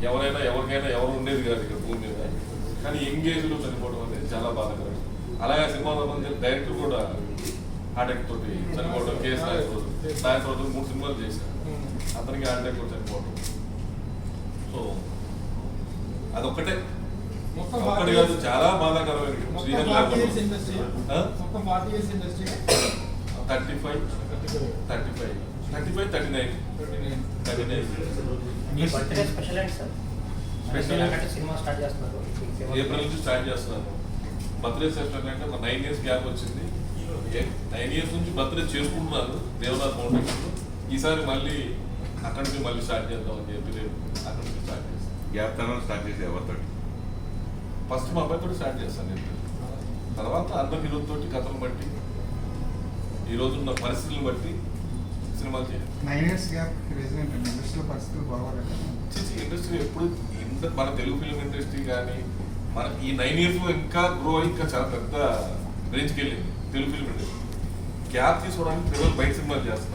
ఎవరికైనా ఎవరు ఉండేది కాదు ఇక్కడ భూమి మీద. కానీ ఎంగేజ్లో చనిపోవడం అనేది చాలా బాధాకరం. అలాగే సినిమాలో మంది డైరెక్టర్ కూడా హార్ట్ అటాక్ తోటి చనిపోవడం, కేసు సాయంత్రం 3 సినిమాలు చేశారు, అతనికి హార్ట్ అటాక్ తోటి చనిపోవడం. సో అదొక్కటే ఒక్కటి కాదు, చాలా బాధాకరమైన. 35 ఏప్రిల్ నుంచి స్టార్ట్ చేస్తున్నాను. బర్త్డే సెలబ్రేషన్ అంటే ఒక 9 years గ్యాప్ వచ్చింది. 9 years నుంచి బర్త్డే చేసుకుంటున్నాను దేవనాథ్ ఫౌండేషన్. ఈసారి మళ్ళీ అక్కడి నుంచి మళ్ళీ స్టార్ట్ చేద్దాం అని చెప్పి రేపు అక్కడి నుంచి స్టార్ట్ చేస్తాను. గ్యాప్ తర్వాత స్టార్ట్ చేసి ఎవరితో ఫస్ట్ మా అబ్బాయితో స్టార్ట్ చేస్తాను నేను. తర్వాత అందరి హీరోలతోటి కథలు బట్టి ఈ రోజున్న పరిస్థితులను బట్టి సినిమాలు చేయాలి. 9 years గ్యాప్ రీజన్ ఏంటంటే ఇండస్ట్రీలో పరిస్థితులు బాగోలేదు. ఇండస్ట్రీ ఎప్పుడు ఇంత మన తెలుగు ఫిల్మ్ ఇండస్ట్రీ కానీ మన ఈ 9 years ఇంకా గ్రో అయ్యి ఇంకా చాలా పెద్ద రేంజ్కి వెళ్ళింది తెలుగు ఫిల్మ్ ఇండస్ట్రీ. గ్యాప్ తీసుకోవడానికి పిల్లలు బయట సినిమాలు చేస్తారు.